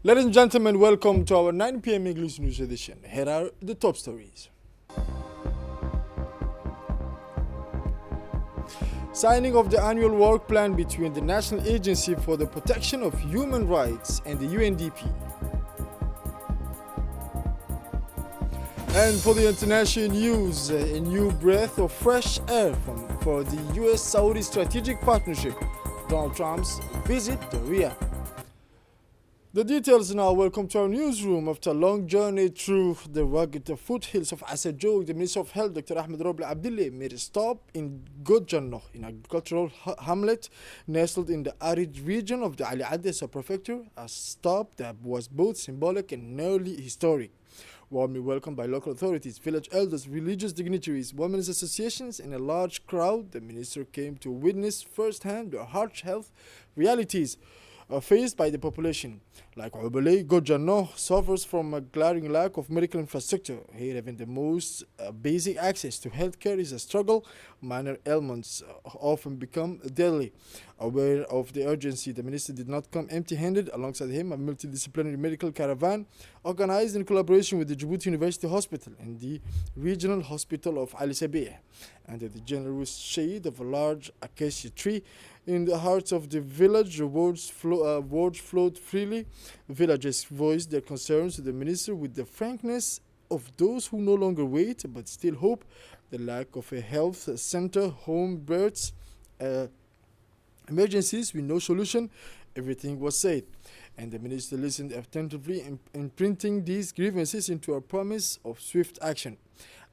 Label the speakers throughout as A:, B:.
A: Ladies and gentlemen, welcome to our 9 p.m. English News Edition. Here are the top stories. Signing of the annual work plan between the National Agency for the Protection of Human Rights and the UNDP. And for the international news, a new breath of fresh air for the US-Saudi strategic partnership, Donald Trump's visit to Riyadh. The details now. Welcome to our newsroom. After a long journey through the rugged foothills of Asajog, the Minister of Health, Dr. Ahmed Robli Abdullah, made a stop in Godjanno, an agricultural hamlet nestled in the arid region of the Ali Adesa prefecture, a stop that was both symbolic and nearly historic. Warmly welcomed by local authorities, village elders, religious dignitaries, women's associations, and a large crowd, the minister came to witness firsthand the harsh health realities faced by the population. Like Ubulay, Godjanno suffers from a glaring lack of medical infrastructure. Here, even the most basic access to healthcare is a struggle. Minor ailments often become deadly. Aware of the urgency, the minister did not come empty-handed. Alongside him, a multidisciplinary medical caravan organized in collaboration with the Djibouti University Hospital and the Regional Hospital of Ali Sabih, under the generous shade of a large acacia tree. In the heart of the village, words flowed freely. Villagers voiced their concerns to the minister with the frankness of those who no longer wait but still hope. The lack of a health center, home births, emergencies with no solution, everything was said. And the minister listened attentively, imprinting these grievances into a promise of swift action.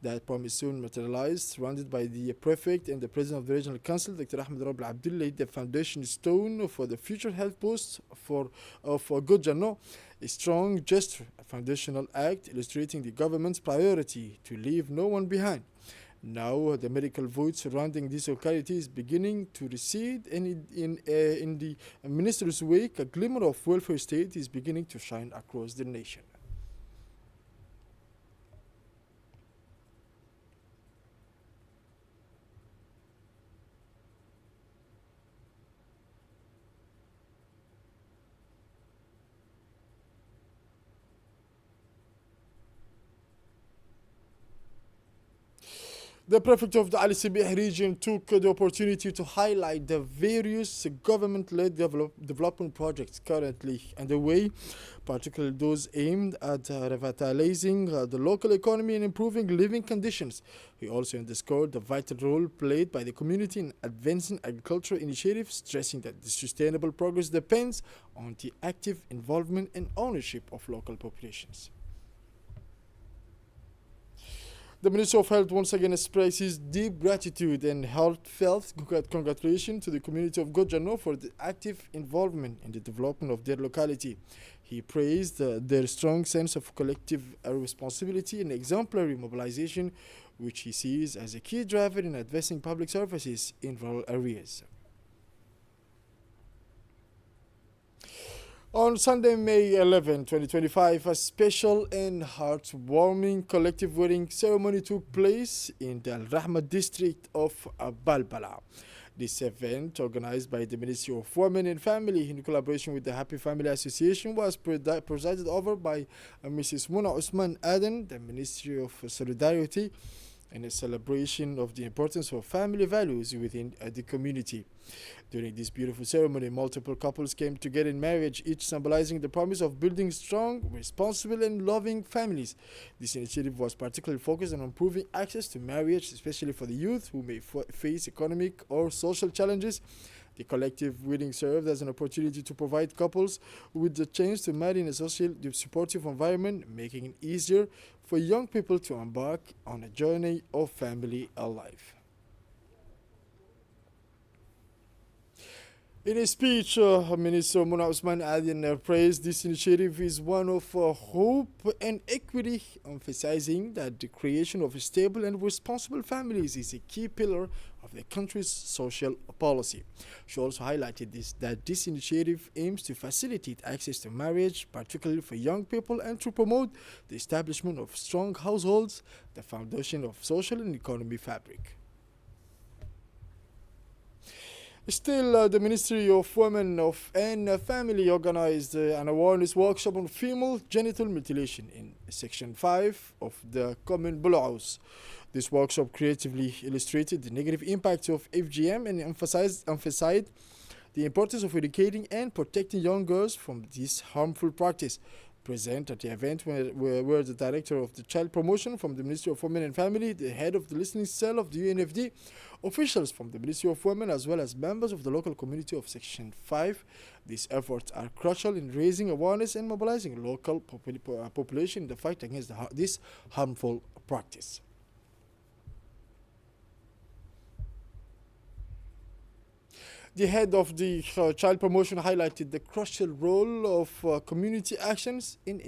A: That promise soon materialized, surrounded by the prefect and the president of the regional council, Dr. Ahmed Rabl Abdul, laid the foundation stone for the future health post for Godjanno, a strong gesture, a foundational act illustrating the government's priority to leave no one behind. Now the medical void surrounding this locality is beginning to recede, and in the minister's wake, a glimmer of welfare state is beginning to shine across the nation. The prefect of the Ali Sabih region took the opportunity to highlight the various government-led development projects currently underway, particularly those aimed at revitalizing the local economy and improving living conditions. He also underscored the vital role played by the community in advancing agricultural initiatives, stressing that the sustainable progress depends on the active involvement and ownership of local populations. The Minister of Health once again expresses deep gratitude and heartfelt congratulations to the community of Godjanno for the active involvement in the development of their locality. He praised their strong sense of collective responsibility and exemplary mobilization, which he sees as a key driver in advancing public services in rural areas. On Sunday, May 11, 2025, a special and heartwarming collective wedding ceremony took place in the Al Rahma district of Balbala. This event, organized by the Ministry of Women and Family in collaboration with the Happy Family Association, was presided over by Mrs. Muna Usman Aden, the Ministry of Solidarity, and a celebration of the importance of family values within the community. During this beautiful ceremony, multiple couples came together in marriage, each symbolizing the promise of building strong, responsible, and loving families. This initiative was particularly focused on improving access to marriage, especially for the youth who may face economic or social challenges. The collective wedding served as an opportunity to provide couples with the chance to marry in a socially supportive environment, making it easier for young people to embark on a journey of family life. In a speech, Minister Muna Usman Aden praised this initiative as one of hope and equity, emphasizing that the creation of stable and responsible families is a key pillar of the country's social policy. She also highlighted that this initiative aims to facilitate access to marriage, particularly for young people, and to promote the establishment of strong households, the foundation of social and economic fabric. Still, the Ministry of Women and Family organized an awareness workshop on female genital mutilation in Section 5 of the Common Laws. This workshop creatively illustrated the negative impacts of FGM and emphasized the importance of educating and protecting young girls from this harmful practice. Present at the event were the director of the child promotion from the Ministry of Women and Family, the head of the listening cell of the UNFD, officials from the Ministry of Women, as well as members of the local community of Section 5. These efforts are crucial in raising awareness and mobilizing local population in the fight against this harmful practice. The head of the child promotion highlighted the crucial role of community actions in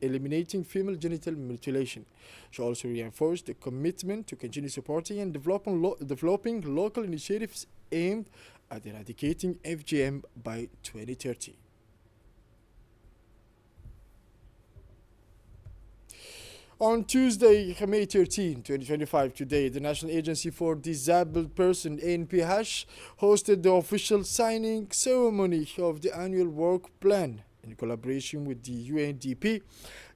A: eliminating female genital mutilation. She also reinforced the commitment to continue supporting and developing local initiatives aimed at eradicating FGM by 2030. On Tuesday, May 13, 2025, today, the National Agency for Disabled Persons, (ANPH), hosted the official signing ceremony of the annual work plan in collaboration with the UNDP.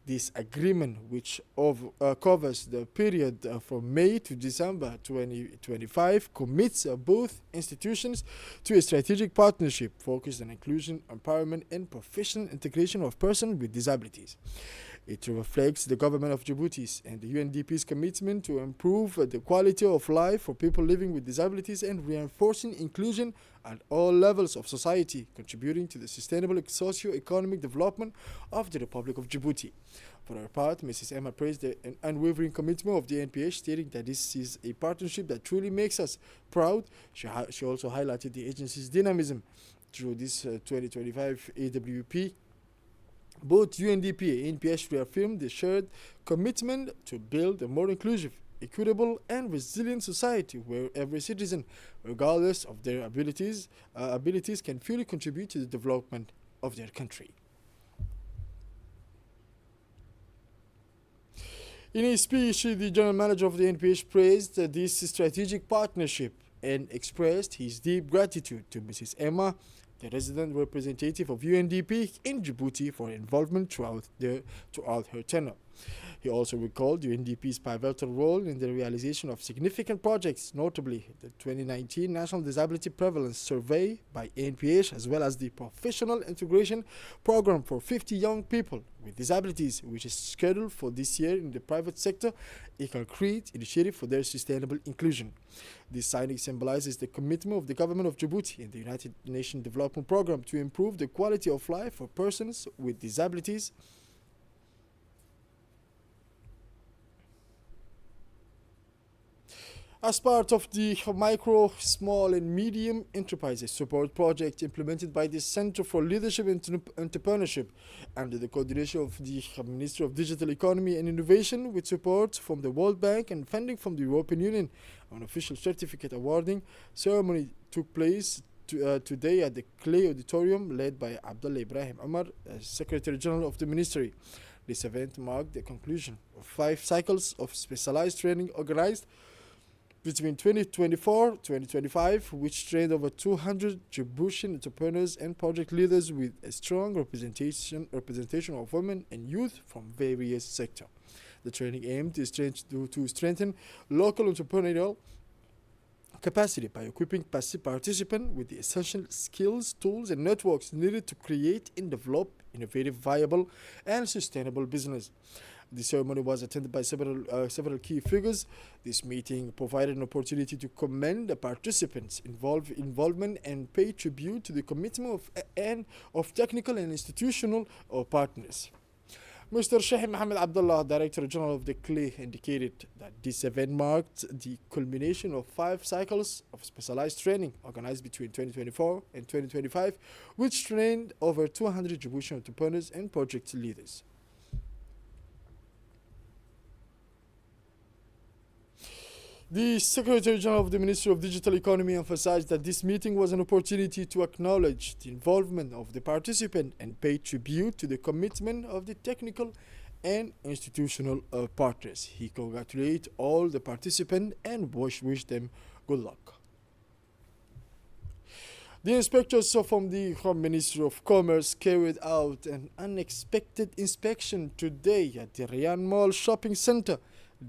A: This agreement, which covers the period from May to December 2025, commits both institutions to a strategic partnership focused on inclusion, empowerment, and professional integration of persons with disabilities. It reflects the government of Djibouti's and the UNDP's commitment to improve the quality of life for people living with disabilities and reinforcing inclusion at all levels of society, contributing to the sustainable socio-economic development of the Republic of Djibouti. For her part, Mrs. Emma praised the unwavering commitment of the NPH, stating that this is a partnership that truly makes us proud. She also highlighted the agency's dynamism through this 2025 AWP. Both UNDP and NPH reaffirmed the shared commitment to build a more inclusive, equitable, and resilient society where every citizen, regardless of their abilities, can fully contribute to the development of their country. In his speech, the General Manager of the NPH praised this strategic partnership and expressed his deep gratitude to Mrs. Emma, the resident representative of UNDP in Djibouti, for involvement throughout her tenure. He also recalled UNDP's pivotal role in the realization of significant projects, notably the 2019 National Disability Prevalence Survey by ANPH, as well as the Professional Integration Program for 50 young people with disabilities, which is scheduled for this year in the private sector, a concrete initiative for their sustainable inclusion. This signing symbolizes the commitment of the government of Djibouti and the United Nations Development Program to improve the quality of life for persons with disabilities. As part of the Micro, Small and Medium Enterprises Support Project implemented by the Center for Leadership and Entrepreneurship under the coordination of the Ministry of Digital Economy and Innovation, with support from the World Bank and funding from the European Union, an official certificate awarding ceremony took place today at the Clay Auditorium, led by Abdullah Ibrahim Omar, Secretary General of the Ministry. This event marked the conclusion of 5 cycles of specialized training organized between 2024-2025, which trained over 200 Djiboutian entrepreneurs and project leaders with a strong representation of women and youth from various sectors. The training aimed to strengthen local entrepreneurial capacity by equipping participants with the essential skills, tools, and networks needed to create and develop innovative, viable, and sustainable business. The ceremony was attended by several key figures. This meeting provided an opportunity to commend the participants' involvement and pay tribute to the commitment of technical and institutional partners. Mr. Sheikh Mohammed Abdullah, Director General of the CLE, indicated that this event marked the culmination of 5 cycles of specialized training organized between 2024 and 2025, which trained over 200 Djiboutian entrepreneurs and project leaders. The Secretary General of the Ministry of Digital Economy emphasized that this meeting was an opportunity to acknowledge the involvement of the participants and pay tribute to the commitment of the technical and institutional partners. He congratulated all the participants and wish them good luck. The inspectors from the Ministry of Commerce carried out an unexpected inspection today at the Riyadh Mall shopping center.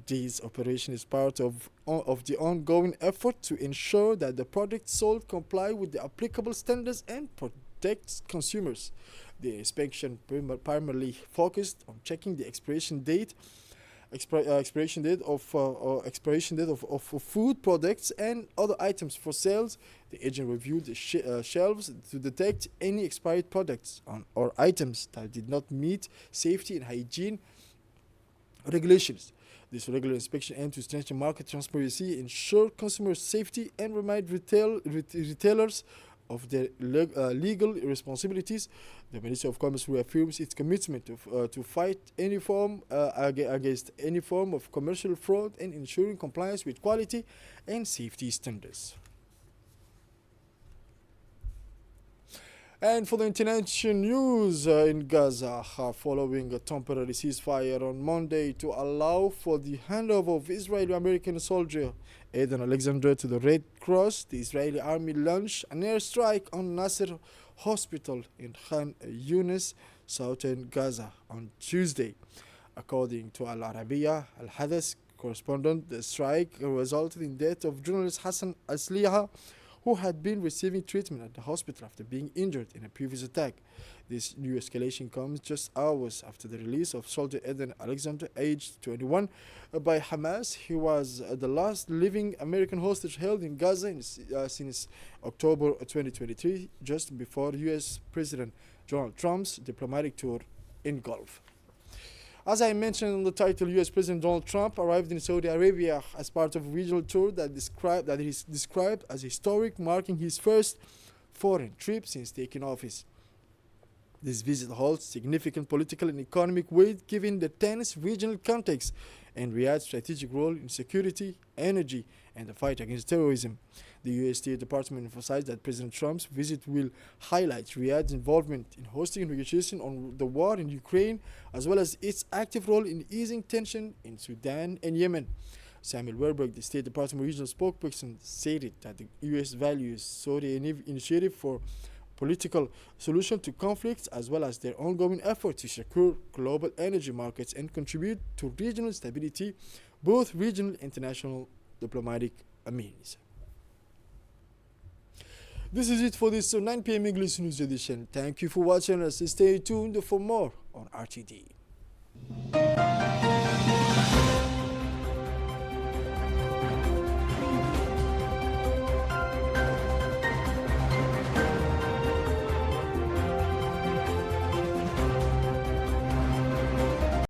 A: This operation is part of the ongoing effort to ensure that the products sold comply with the applicable standards and protect consumers. The inspection primarily focused on checking the expiration date of food products and other items for sales. The agent reviewed the shelves to detect any expired products or items that did not meet safety and hygiene regulations. This regular inspection aims to strengthen market transparency, ensure consumer safety, and remind retailers of their legal responsibilities. The Ministry of Commerce reaffirms its commitment to fight against any form of commercial fraud and ensuring compliance with quality and safety standards. And for the international news in Gaza, following a temporary ceasefire on Monday to allow for the handover of Israeli-American soldier Eden Alexander to the Red Cross, the Israeli army launched an airstrike on Nasser Hospital in Khan Yunis, southern Gaza, on Tuesday. According to Al Arabiya Al Hadath correspondent, the strike resulted in the death of journalist Hassan Asliha, who had been receiving treatment at the hospital after being injured in a previous attack. This new escalation comes just hours after the release of soldier Eden Alexander, aged 21, by Hamas. He was the last living American hostage held in Gaza since October 2023, just before U.S. President Donald Trump's diplomatic tour in Gulf. As I mentioned in the title, U.S. President Donald Trump arrived in Saudi Arabia as part of a regional tour that is described as historic, marking his first foreign trip since taking office. This visit holds significant political and economic weight given the tense regional context and Riyadh's strategic role in security, energy, and the fight against terrorism. The U.S. State Department emphasized that President Trump's visit will highlight Riyadh's involvement in hosting negotiations on the war in Ukraine, as well as its active role in easing tension in Sudan and Yemen. Samuel Werberg, the State Department regional spokesperson, stated that the U.S. values Saudi initiative for political solution to conflicts, as well as their ongoing effort to secure global energy markets and contribute to regional stability, both regional and international diplomatic means. This is it for this 9 p.m. English News edition. Thank you for watching us. Stay tuned for more on RTD.